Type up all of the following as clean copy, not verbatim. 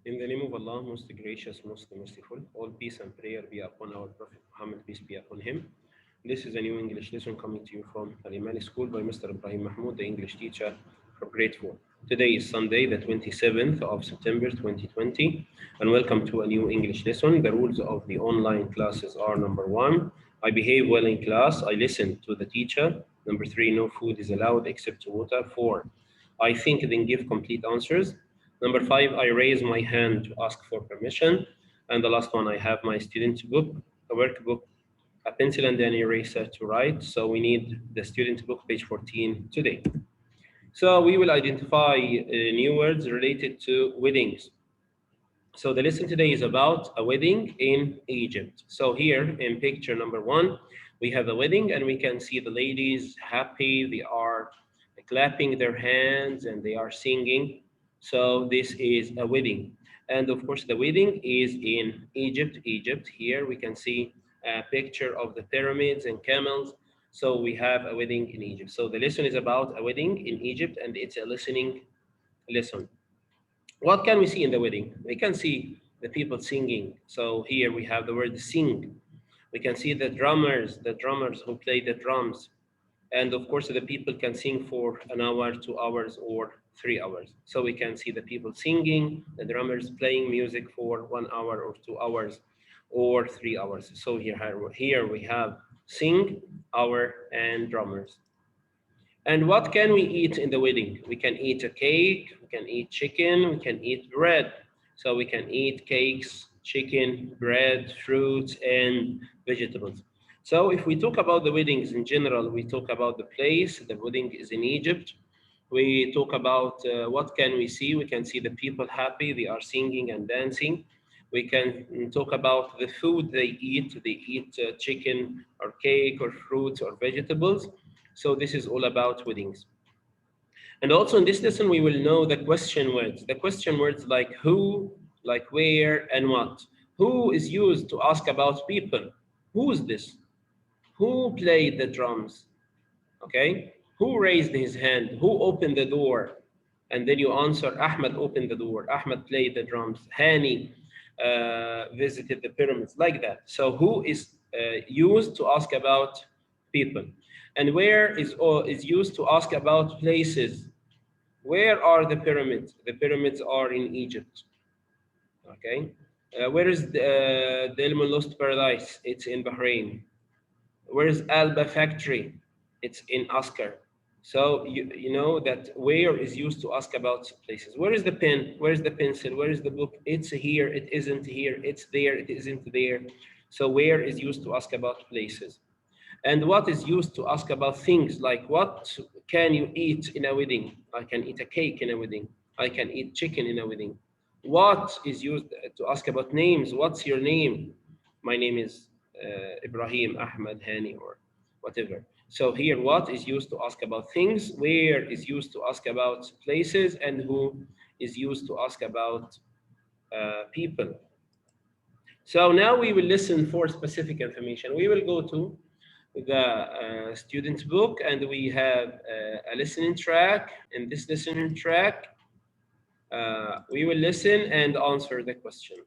In the name of Allah, most gracious, most merciful, all peace and prayer be upon our Prophet Muhammad, peace be upon him. This is a new English lesson coming to you from Al Imani School by Mr. Ibrahim Mahmoud, the English teacher from grade 4. Today is Sunday, the 27th of September 2020, and welcome to a new English lesson. The rules of the online classes are: number one, I behave well in class, I listen to the teacher. Number three, no food is allowed except water. Four, I think then give complete answers. Number five, I raise my hand to ask for permission. And the last one, I have my student book, a workbook, a pencil, and an eraser to write. So we need the student book, page 14 today. So we will identify new words related to weddings. So the lesson today is about a wedding in Egypt. So here in picture number one, we have a wedding and we can see the ladies happy. They are clapping their hands and they are singing. So this is a wedding. And of course, the wedding is in Egypt. Egypt, here we can see a picture of the pyramids and camels. So we have a wedding in Egypt. So the lesson is about a wedding in Egypt and it's a listening lesson. What can we see in the wedding? We can see the people singing. So here we have the word sing. We can see the drummers who play the drums. And of course, the people can sing for an hour, 2 hours, or 3 hours. So we can see the people singing, the drummers playing music for 1 hour or 2 hours or 3 hours. So here we have sing, hour, and drummers. And what can we eat in the wedding? We can eat a cake, we can eat chicken, we can eat bread. So we can eat cakes, chicken, bread, fruits, and vegetables. So if we talk about the weddings in general, we talk about the place. The wedding is in Egypt. We talk about what can we see. We can see the people happy. They are singing and dancing. We can talk about the food they eat. They eat chicken or cake or fruits or vegetables. So this is all about weddings. And also in this lesson, we will know the question words. The question words like who, like where, and what. Who is used to ask about people. Who is this? Who played the drums? Okay? Who raised his hand? Who opened the door? And then you answer, Ahmed opened the door. Ahmed played the drums. Hani visited the pyramids, like that. So who is used to ask about people? And where is used to ask about places. Where are the pyramids? The pyramids are in Egypt. Okay. Where is the Ilm Lost Paradise? It's in Bahrain. Where is Alba factory? It's in Askar. So you know that where is used to ask about places. Where is the pen? Where is the pencil? Where is the book? It's here. It isn't here. It's there. It isn't there. So where is used to ask about places. And what is used to ask about things like what can you eat in a wedding? I can eat a cake in a wedding. I can eat chicken in a wedding. What is used to ask about names? What's your name? My name is Ibrahim, Ahmed, Hani, or whatever. So here, what is used to ask about things, where is used to ask about places, and who is used to ask about people. So now we will listen for specific information. We will go to the student book and we have a listening track. In this listening track, we will listen and answer the questions.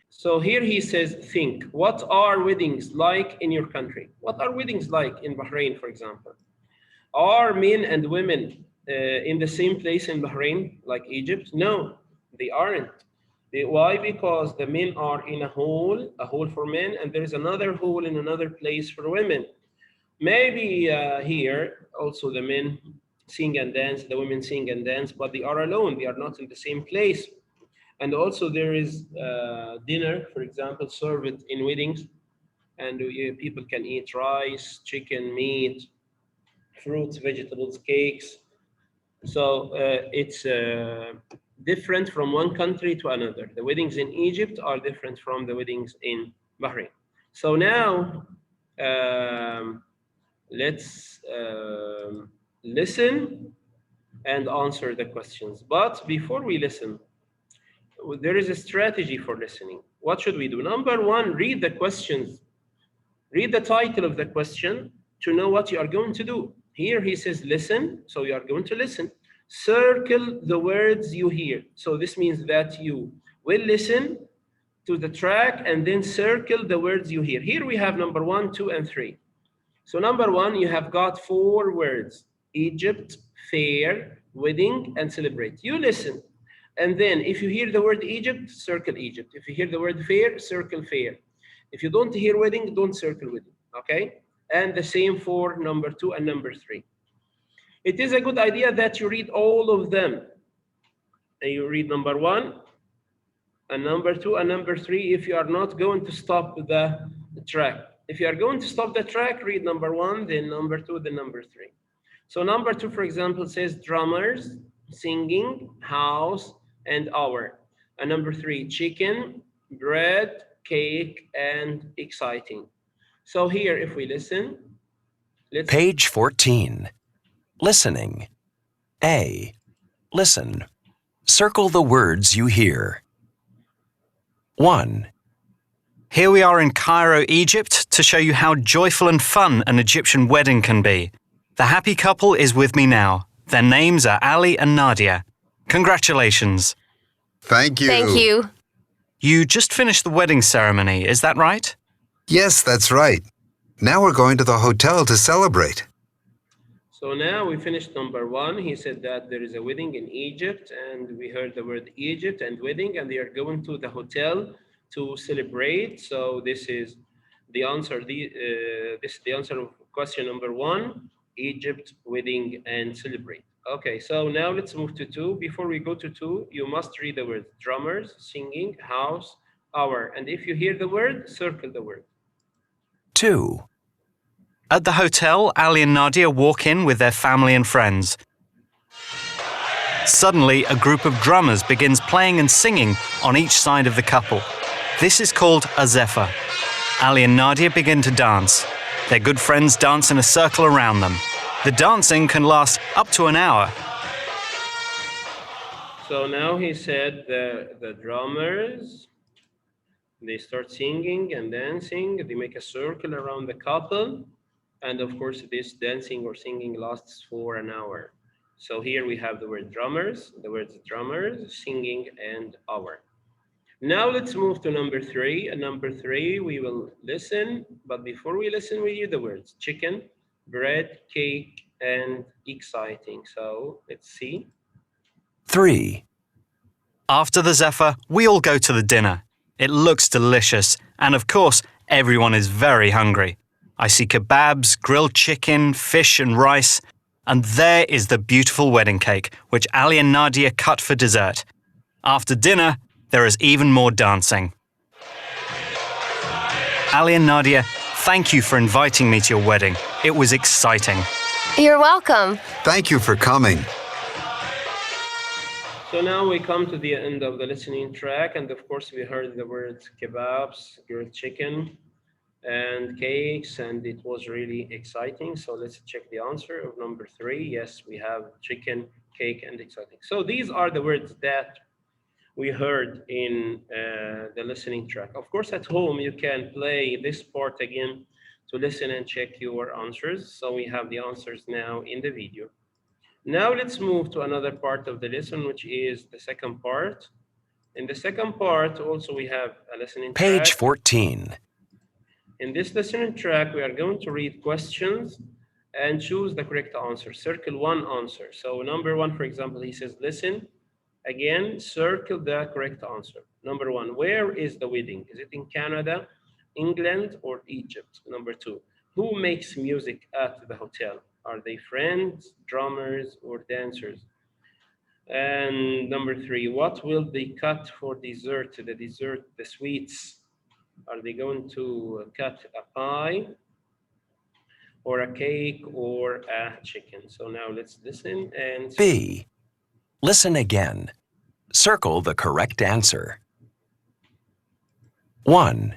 So here he says, think, what are weddings like in your country? What are weddings like in Bahrain, for example? Are men and women in the same place in Bahrain, like Egypt? No, they aren't. Why? Because the men are in a hall for men, and there is another hall in another place for women. Maybe here also the men sing and dance, the women sing and dance, but they are alone. They are not in the same place. And also there is dinner, for example, served in weddings, and people can eat rice, chicken, meat, fruits, vegetables, cakes. So it's different from one country to another. The weddings in Egypt are different from the weddings in Bahrain. So now let's listen and answer the questions. But before we listen, there is a strategy for listening. What should we do? Number one, read the questions. Read the title of the question to know what you are going to do. Here he says listen, so you are going to listen. Circle the words you hear. So this means that you will listen to the track and then circle the words you hear. Here we have number 1, 2, and 3. So number 1, you have got 4 words: Egypt, fair, wedding, and celebrate. You listen. And then if you hear the word Egypt, circle Egypt. If you hear the word fair, circle fair. If you don't hear wedding, don't circle wedding. Okay? And the same for number 2 and number 3. It is a good idea that you read all of them. And you read number 1 and number 2 and number 3 if you are not going to stop the track. If you are going to stop the track, read number 1, then number 2, then number 3. So number 2, for example, says drummers, singing, house, and hour. And number 3, chicken, bread, cake, and exciting. So here, if we listen, let's... Page 14. Listening. A. Listen. Circle the words you hear. 1. Here we are in Cairo, Egypt, to show you how joyful and fun an Egyptian wedding can be. The happy couple is with me now. Their names are Ali and Nadia. Congratulations. Thank you. Thank you. You just finished the wedding ceremony, is that right? Yes, that's right. Now we're going to the hotel to celebrate. So now we finished number 1. He said that there is a wedding in Egypt, and we heard the word Egypt and wedding, and they are going to the hotel to celebrate. So this is the answer. This is the answer of question number 1: Egypt, wedding, and celebrate. Okay, so now let's move to 2. Before we go to 2, you must read the words drummers, singing, house, hour, and if you hear the word, circle the word. 2. At the hotel, Ali and Nadia walk in with their family and friends. Suddenly, a group of drummers begins playing and singing on each side of the couple. This is called a zephyr. Ali and Nadia begin to dance. Their good friends dance in a circle around them. The dancing can last up to an hour. So now he said the drummers, they start singing and dancing. They make a circle around the couple. And of course, this dancing or singing lasts for an hour. So here we have the word drummers, the words drummers, singing, and hour. Now let's move to number 3. And number 3, we will listen. But before we listen, we hear the words chicken, bread, cake, and exciting. So let's see. 3. After the zephyr, we all go to the dinner. It looks delicious, and of course, everyone is very hungry. I see kebabs, grilled chicken, fish and rice, and there is the beautiful wedding cake, which Ali and Nadia cut for dessert. After dinner, there is even more dancing. Ali and Nadia, thank you for inviting me to your wedding. It was exciting. You're welcome. Thank you for coming. So now we come to the end of the listening track, and of course we heard the words kebabs, grilled chicken, and cakes, and it was really exciting. So let's check the answer of number 3. Yes, we have chicken, cake, and exciting. So these are the words that we heard in the listening track. Of course, at home, you can play this part again to listen and check your answers. So we have the answers now in the video. Now let's move to another part of the lesson, which is the second part. In the second part, also we have a listening track. Page 14. In this listening track, we are going to read questions and choose the correct answer. Circle one answer. So number 1, for example, he says, listen. Again, circle the correct answer. Number 1, where is the wedding? Is it in Canada, England, or Egypt? Number 2, who makes music at the hotel? Are they friends, drummers, or dancers? And number 3, what will they cut for dessert? The sweets. Are they going to cut a pie or a cake or a chicken? So now let's listen and... B. Listen again. Circle the correct answer. 1.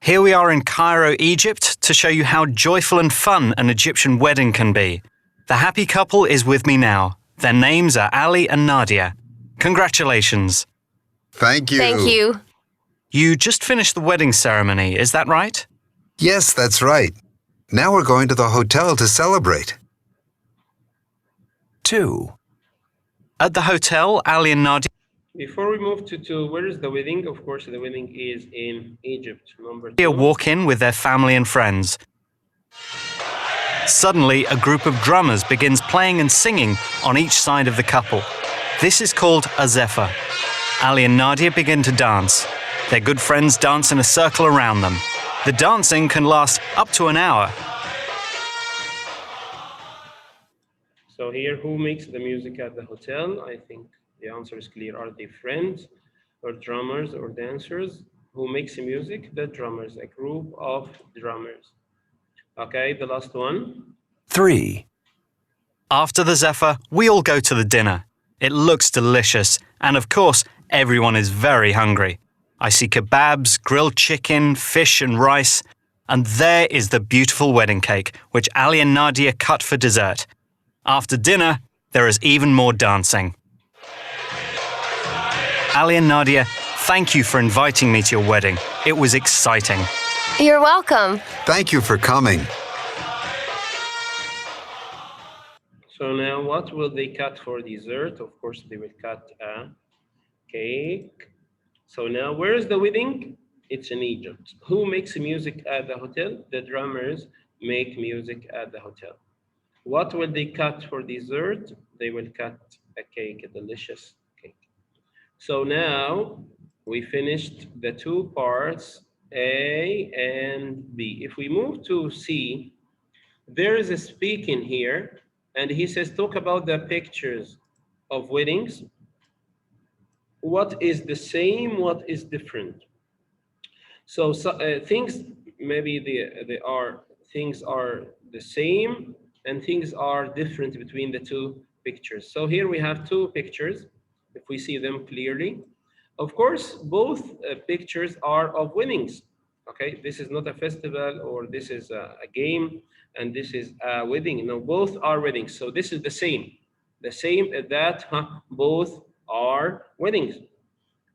Here we are in Cairo, Egypt, to show you how joyful and fun an Egyptian wedding can be. The happy couple is with me now. Their names are Ali and Nadia. Congratulations. Thank you. Thank you. You just finished the wedding ceremony, is that right? Yes, that's right. Now we're going to the hotel to celebrate. 2. At the hotel, Ali and Nadia... Before we move to where is the wedding? Of course, the wedding is in Egypt. Number They 2. walk in with their family and friends. Suddenly, a group of drummers begins playing and singing on each side of the couple. This is called a zephyr. Ali and Nadia begin to dance. Their good friends dance in a circle around them. The dancing can last up to an hour. So here, who makes the music at the hotel? I think the answer is clear. Are they friends or drummers or dancers? Who makes the music? The drummers, a group of drummers. Okay, the last one. 3. After the zephyr, we all go to the dinner. It looks delicious, and of course, everyone is very hungry. I see kebabs, grilled chicken, fish and rice, and there is the beautiful wedding cake, which Ali and Nadia cut for dessert. After dinner, there is even more dancing. Ali and Nadia, thank you for inviting me to your wedding. It was exciting. You're welcome. Thank you for coming. So now what will they cut for dessert? Of course, they will cut a cake. So now where is the wedding? It's in Egypt. Who makes music at the hotel? The drummers make music at the hotel. What will they cut for dessert? They will cut a cake, a delicious cake. So now we finished the 2 parts, A and B. If we move to C, there is a speaking here, and he says, talk about the pictures of weddings. What is the same, what is different? So things, maybe things are the same and things are different between the 2 pictures. So here we have 2 pictures, if we see them clearly. Of course, both pictures are of weddings. Okay, this is not a festival or this is a game and this is a wedding. No, both are weddings. So this is the same that both are weddings.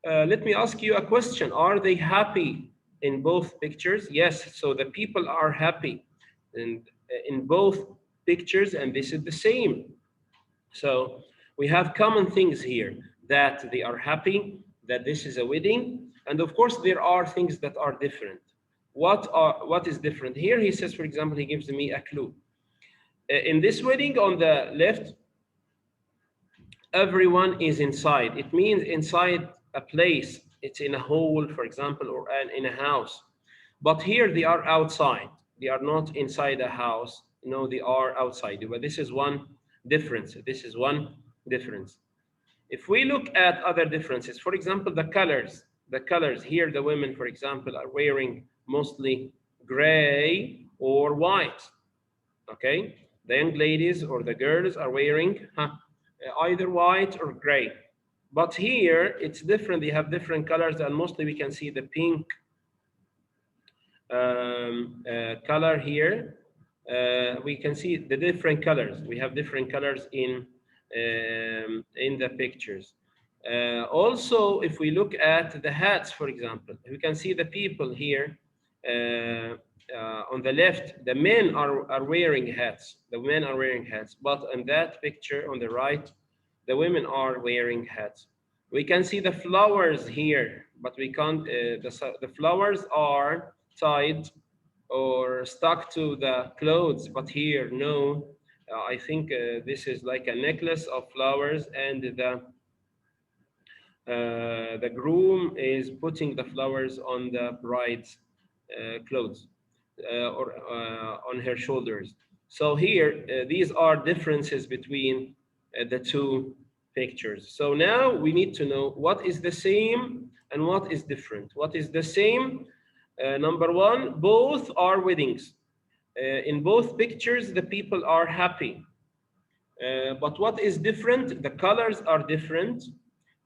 Let me ask you a question. Are they happy in both pictures? Yes, so the people are happy in both pictures, and this is the same. So we have common things here, that they are happy, that this is a wedding, and of course there are things that are different. What is different? Here he says, for example, he gives me a clue. In this wedding on the left, everyone is inside. It means inside a place. It's in a hall, for example, or in a house. But here they are outside. They are not inside a house. No, they are outside. But this is one difference. This is one difference. If we look at other differences, for example, the colors. The colors here, the women, for example, are wearing mostly gray or white. Okay, the young ladies or the girls are wearing either white or gray. But here it's different. They have different colors, and mostly we can see the pink color here. We can see the different colors. We have different colors in the pictures. Also, if we look at the hats, for example, we can see the people here. On the left, the men are wearing hats. The men are wearing hats, but in that picture on the right, the women are wearing hats. We can see the flowers here, but we can't. The flowers are tied or stuck to the clothes, but here no. I think this is like a necklace of flowers, and the groom is putting the flowers on the bride's clothes or on her shoulders. So here, these are differences between the 2 pictures. So now we need to know what is the same and what is different. What is the same? Number 1, both are weddings. In both pictures, the people are happy. But what is different? The colors are different.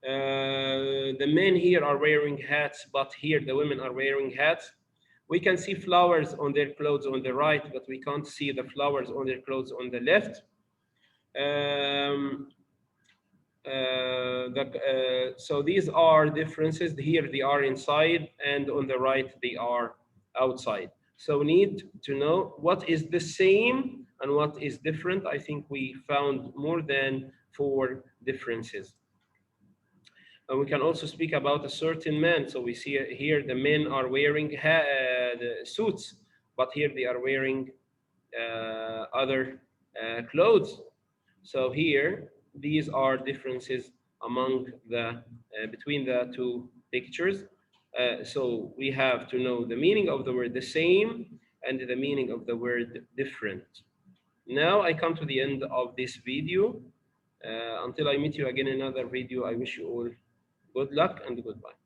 The men here are wearing hats, but here the women are wearing hats. We can see flowers on their clothes on the right, but we can't see the flowers on their clothes on the left. So these are differences. Here they are inside, and on the right they are outside. So we need to know what is the same and what is different. I think we found more than 4 differences. And we can also speak about a certain man. So we see here the men are wearing the suits, but here they are wearing other clothes. So here, these are differences among between the two pictures. So we have to know the meaning of the word the same and the meaning of the word different. Now I come to the end of this video. Until I meet you again in another video, I wish you all good luck and goodbye.